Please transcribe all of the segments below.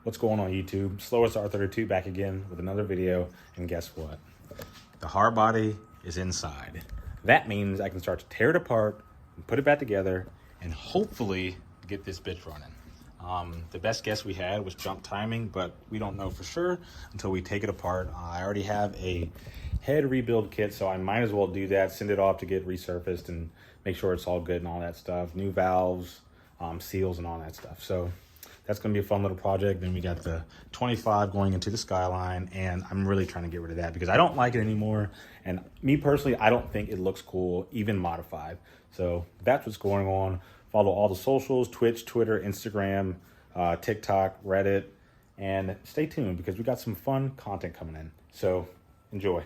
What's going on YouTube? Slowest R32 back again with another video, and guess what? The hard body is inside. That means I can start to tear it apart and put it back together and hopefully get this bitch running. The best guess we had was jump timing, but we don't know for sure until we take it apart. I already have a head rebuild kit, so I might as well do that, send it off to get resurfaced and make sure it's all good and all that stuff. New valves, seals and all that stuff. So that's gonna be a fun little project. Then we got the 25 going into the Skyline, and I'm really trying to get rid of that because I don't like it anymore. And me personally, I don't think it looks cool, even modified. So that's what's going on. Follow all the socials, Twitch, Twitter, Instagram, TikTok, Reddit, and stay tuned because we got some fun content coming in. So enjoy.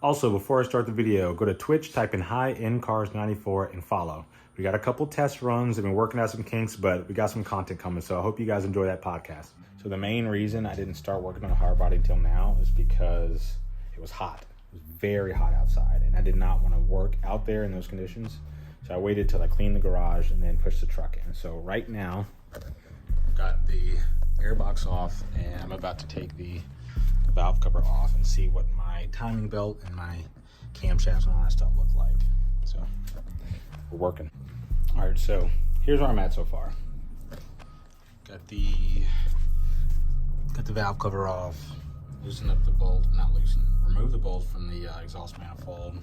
Also, before I start the video, go to Twitch, type in HighEndCars94 and follow. We got a couple test runs. I've been working out some kinks, but we got some content coming, so I hope you guys enjoy that podcast. So the main reason I didn't start working on a hard body until now is because it was hot. It was very hot outside, and I did not want to work out there in those conditions. So I waited till I cleaned the garage and then pushed the truck in. So right now, I've got the airbox off, and I'm about to take the valve cover off and see what my timing belt and my camshafts and all that stuff look like. So we're working. All right, so here's where I'm at so far. Got the valve cover off, loosen up the bolt, not loosen, remove the bolt from the exhaust manifold,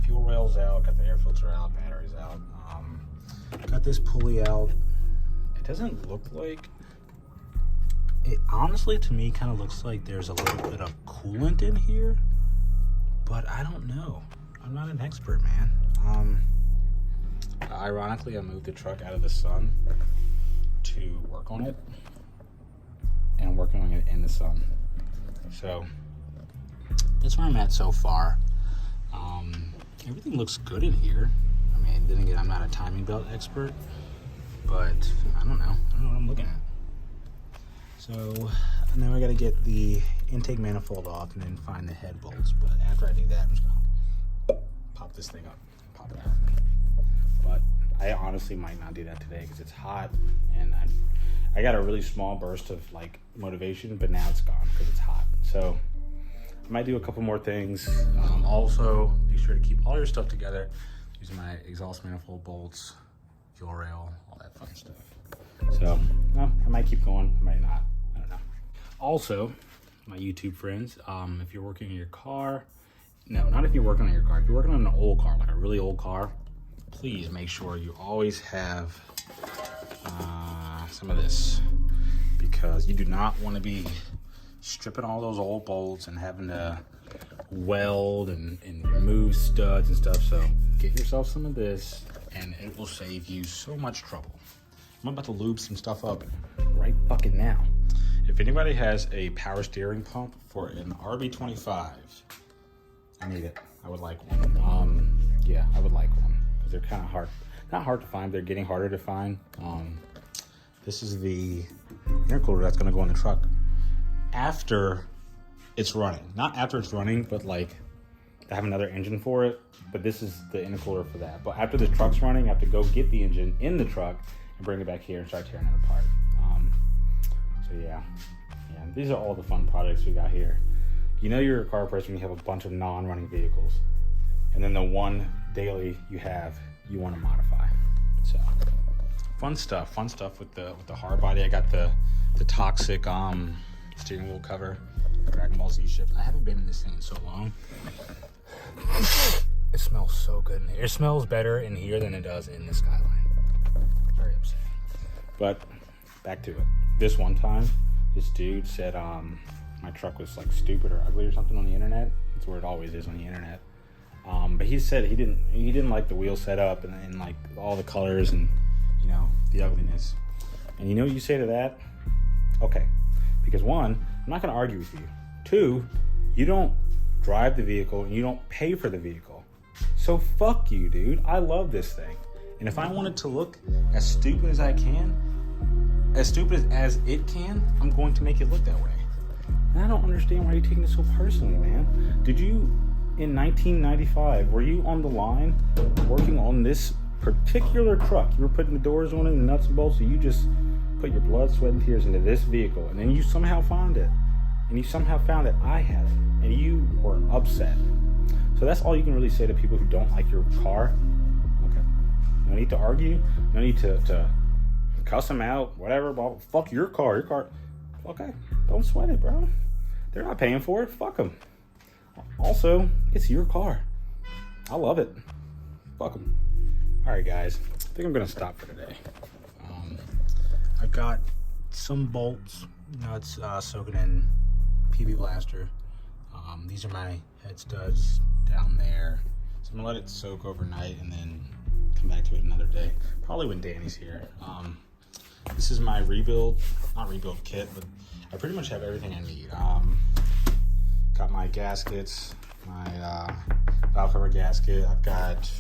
fuel rails out, got the air filter out, batteries out, got this pulley out. It doesn't look like, it honestly to me kind of looks like there's a little bit of coolant in here, but I don't know. I'm not an expert, man. Ironically, I moved the truck out of the sun to work on it, and I'm working on it in the sun. So that's where I'm at so far. Everything looks good in here. I mean, then again, I'm not a timing belt expert, but I don't know what I'm looking at. So now I gotta get the intake manifold off and then find the head bolts. But after I do that, I'm just gonna pop this thing up, pop it out. But I honestly might not do that today because it's hot, and I got a really small burst of like motivation, but now it's gone because it's hot. So I might do a couple more things. Also, be sure to keep all your stuff together using my exhaust manifold bolts, fuel rail, all that fun stuff. So I might keep going, I might not. I don't know. Also, my YouTube friends, if you're working on your car, no, not if you're working on your car. If you're working on an old car, like a really old car, please make sure you always have some of this, because you do not want to be stripping all those old bolts and having to weld and remove studs and stuff. So get yourself some of this and it will save you so much trouble. I'm about to lube some stuff up right fucking now. If anybody has a power steering pump for an RB25, I need it. I would like one. Yeah, I would like one because they're kind of hard. Not hard to find, they're getting harder to find. This is the intercooler that's gonna go in the truck after it's running. Not after it's running, but like I have another engine for it, but this is the intercooler for that. But after the truck's running, I have to go get the engine in the truck and bring it back here and start tearing it apart. So yeah, these are all the fun projects we got here. You know you're a car person when you have a bunch of non-running vehicles, and then the one daily you have, you want to modify. So fun stuff with the hard body. I got the toxic steering wheel cover, Dragon Ball Z ship. I haven't been in this thing in so long. It smells so good in here. It smells better in here than it does in the Skyline. Very upsetting. But back to it. This one time, this dude said my truck was like stupid or ugly or something on the internet. That's where it always is on the internet. But he said he didn't like the wheel setup and like all the colors and the ugliness. And you know what you say to that? Okay. Because one, I'm not going to argue with you. Two, you don't drive the vehicle and you don't pay for the vehicle. So fuck you, dude. I love this thing. And if I want it to look as stupid as I can, as stupid as it can, I'm going to make it look that way. And I don't understand why you're taking it so personally, man. Did you, in 1995, were you on the line working on this particular truck, you were putting the doors on it and nuts and bolts, so you just put your blood, sweat, and tears into this vehicle, and then you somehow found it, and you somehow found that I had it, and you were upset. So that's all you can really say to people who don't like your car. Okay, no need to argue, no need to cuss them out, whatever. Well, fuck your car. Okay, don't sweat it, bro. They're not paying for it. Fuck them. Also, it's your car. I love it. Fuck them. All right, guys. I think I'm gonna stop for today. I've got some bolts, nuts, soaking in PB Blaster. These are my head studs down there. So I'm gonna let it soak overnight and then come back to it another day. Probably when Danny's here. This is my not rebuild kit, but I pretty much have everything I need. Got my gaskets, my valve cover gasket. I've got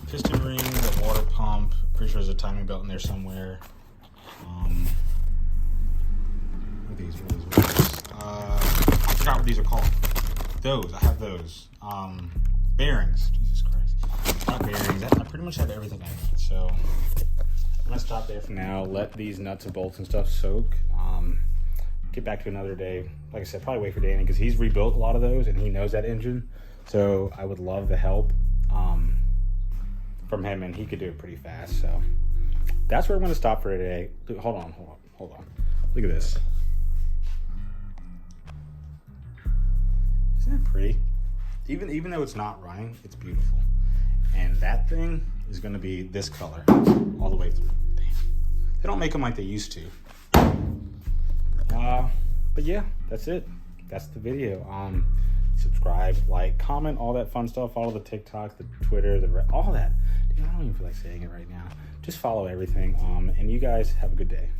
piston ring, the water pump. Pretty sure there's a timing belt in there somewhere. What are these? I forgot what these are called. I have those. Bearings. Jesus Christ. Not bearings. I pretty much have everything I need. So I'm gonna stop there for now. Let these nuts and bolts and stuff soak. Get back to another day. Like I said, probably wait for Danny because he's rebuilt a lot of those and he knows that engine. So I would love the help from him, and he could do it pretty fast. So that's where I'm gonna stop for today. Hold on. Look at this. Isn't that pretty? Even though it's not running, it's beautiful. And that thing is gonna be this color all the way through. Damn. They don't make them like they used to. But yeah, that's it. That's the video. Subscribe, like, comment, all that fun stuff. Follow the TikTok, the Twitter, all that. Dude, I don't even feel like saying it right now. Just follow everything. And you guys have a good day.